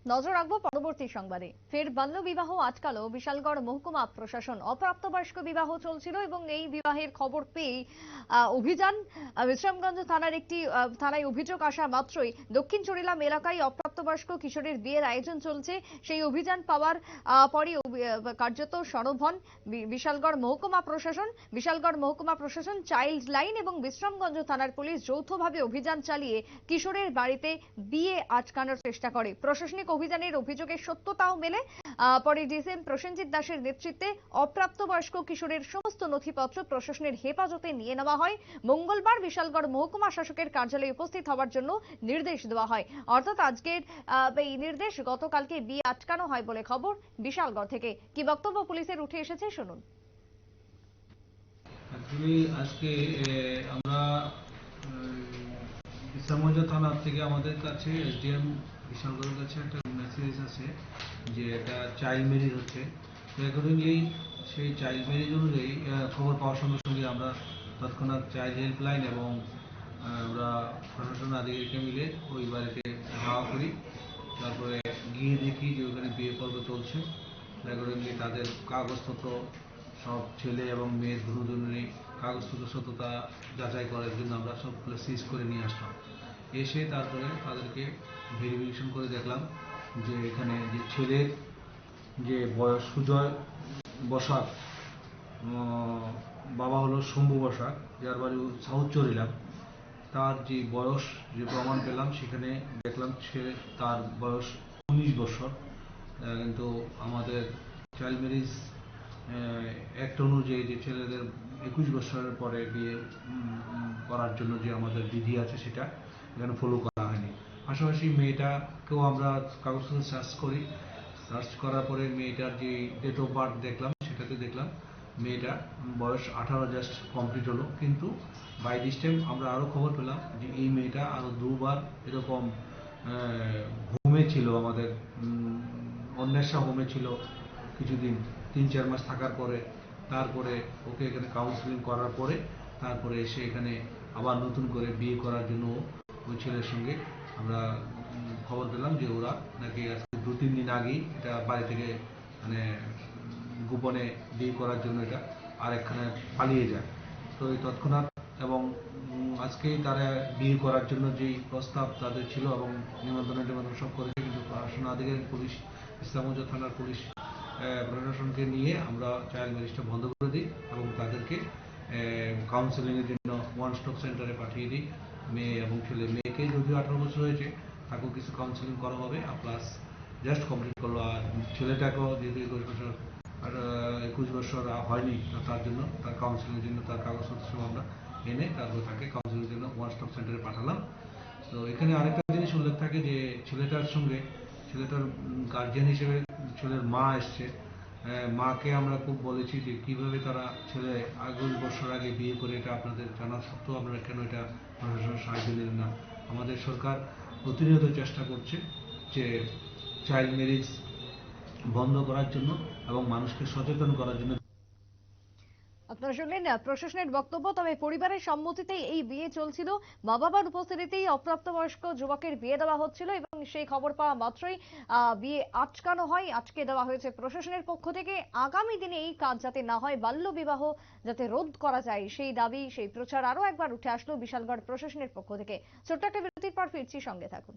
নজর রাখবো পরবর্তী সংবাদে। ফের বাল্য বিবাহ আটকালো বিশালগড় মহকুমা প্রশাসন। অপ্রাপ্তবয়স্ক বিবাহ চলছিল এবং এই বিবাহের খবর পেয়ে অভিযান বিশ্রামগঞ্জ থানার একটি থানায় অভিযোগ আসা মাত্রই দক্ষিণ চরিলাম এলাকায় অপ্রাপ্তবয়স্ক কিশোরের বিয়ের আয়োজন চলছে। সেই অভিযান পাওয়ার পরই কার্যত সরব হন বিশালগড় মহকুমা প্রশাসন, চাইল্ড লাইন এবং বিশ্রামগঞ্জ থানার পুলিশ যৌথভাবে অভিযান চালিয়ে কিশোরের বাড়িতে বিয়ে আটকানোর চেষ্টা করে। প্রশাসনিক অভিযানের অভিযোগের সত্যতাও মেলে। পরে ডিসিএম প্রসেনজিৎ দাসের নেতৃত্বে অপ্রাপ্তবয়স্ক কিশোরের সমস্ত নথিপত্র প্রশাসনের হেফাজতে নিয়ে নেওয়া হয়। মঙ্গলবার বিশালগড় মহকুমা শাসকের কার্যালয়ে উপস্থিত হওয়ার জন্য নির্দেশ দেওয়া হয়। অর্থাৎ আজকের এই নির্দেশ, গতকালকে বিয়ে আটকানো হয় বলে খবর বিশালগড় থেকে। কি বক্তব্য পুলিশের উঠে এসেছে শুনুন। আজকে আমরা বিশ্রামগঞ্জ থানা থেকে আমাদের কাছে এসডিএম বিশালগড়ের কাছে একটা মেসেজ আছে যে একটা চাইল্ড ম্যারেজ হচ্ছে। তো অ্যাকর্ডিংলি সেই চাইল্ড ম্যারেজ অনুযায়ী খবর পাওয়ার সঙ্গে সঙ্গে আমরা তৎক্ষণাৎ চাইল্ড হেল্পলাইন এবং আমরা প্রশাসন আধিকারিকরা মিলে ওই বাড়িতে ধাওয়া করি। তারপরে গিয়ে দেখি যে ওখানে বিয়ে পর্ব চলছে। অ্যাকর্ডিংলি তাদের কাগজপত্র সব ছেলে এবং মেয়ের দুজনেরই কাগজপত্র সত্যতা যাচাই করার জন্য আমরা সবগুলো সিজ করে নিয়ে আসলাম। এসে তারপরে তাদেরকে ভেরিফিকেশন করে দেখলাম যে এখানে যে ছেলের যে বয়স সুজয় বসাক, বাবা হলো শম্ভু বসাক, যার বাড়ি সাউথ চরিলাম, তার যে বয়স যে প্রমাণ পেলাম সেখানে দেখলাম তার বয়স 19 বছর। কিন্তু আমাদের চাইল্ড ম্যারেজ অ্যাক্ট অনুযায়ী যে ছেলেদের 21 বছরের পরে বিয়ে করার জন্য যে আমাদের বিধি আছে সেটা এখানে ফলো করা হয়নি। পাশাপাশি মেয়েটাকেও আমরা কাগজপত্র সার্চ করার পরে মেয়েটার যে ডেট অফ বার্থ দেখলাম, সেটাতে দেখলাম মেয়েটা বয়স 18 জাস্ট কমপ্লিট হলো। কিন্তু বাই দিস টাইম আমরা আরও খবর পেলাম যে এই মেয়েটা আরও দুবার এরকম হোমে ছিল, আমাদের অন্বেষা হোমে ছিল কিছুদিন, 3-4 মাস থাকার পরে তারপরে ওকে এখানে কাউন্সিলিং করার পরে তারপরে এসে এখানে আবার নতুন করে বিয়ে করার জন্য ওই ছেলের সঙ্গে আমরা খবর পেলাম যে ওরা নাকি আজকে 2-3 দিন আগেই এটা বাড়ি থেকে মানে গোপনে বিয়ে করার জন্য এটা আরেকখানে পালিয়ে যায়। তো এই তৎক্ষণাৎ এবং আজকেই তারা বিয়ে করার জন্য যেই প্রস্তাব তাদের ছিল এবং নিমন্ত্রণ সব করেছে, কিন্তু প্রশাসন আধিকারিক পুলিশ, ইসলামগঞ্জ থানার পুলিশ প্রশাসনকে নিয়ে আমরা চাইল্ড ম্যারেজটা বন্ধ করে দিই এবং তাদেরকে কাউন্সেলিংয়ের জন্য ওয়ান স্টপ সেন্টারে পাঠিয়ে দিই। মেয়ে এবং ছেলে, মেয়েকে যদিও 18 বছর হয়েছে তাকেও কিছু কাউন্সেলিং করা হবে, আর প্লাস জাস্ট কমপ্লিট করলো, আর ছেলেটাকেও যেহেতু 21 বছর হয়নি, তার জন্য তার কাউন্সিলিংয়ের জন্য তার কাগজপত্র সব আমরা এনে তারপর তাকে কাউন্সিলিংয়ের জন্য ওয়ান স্টপ সেন্টারে পাঠালাম। তো এখানে আরেকটা জিনিস উল্লেখ থাকে যে ছেলেটার সঙ্গে ছেলেটার গার্জিয়ান হিসেবে ছেলের মা এসছে। মাকে আমরা খুব বলেছি যে কিভাবে তারা ছেলে 21 বছর আগে বিয়ে করে, এটা আপনাদের জানা সত্ত্বেও আপনারা কেন এটা প্রশাসনের সাহায্য নিলেন না। আমাদের সরকার প্রতিনিয়ত চেষ্টা করছে যে চাইল্ড ম্যারেজ বন্ধ করার জন্য এবং মানুষকে সচেতন করার জন্য। আপনারা শুনলেন প্রশাসনের বক্তব্য। তবে পরিবারের সম্মতিতেই এই বিয়ে চলছিল, মা বাবার উপস্থিতিতেই অপ্রাপ্তবয়স্ক যুবকের বিয়ে দেওয়া হচ্ছিল এবং সেই খবর পাওয়া মাত্রই বিয়ে আটকানো হয়, আটকে দেওয়া হয়েছে প্রশাসনের পক্ষ থেকে। আগামী দিনে এই কাজ যাতে না হয়, বাল্য বিবাহ যাতে রোধ করা যায়, সেই দাবি, সেই প্রচার আরো একবার উঠে আসলো বিশালগড় প্রশাসনের পক্ষ থেকে। ছোট্ট একটা বিরতির পর ফিরছি, সঙ্গে থাকুন।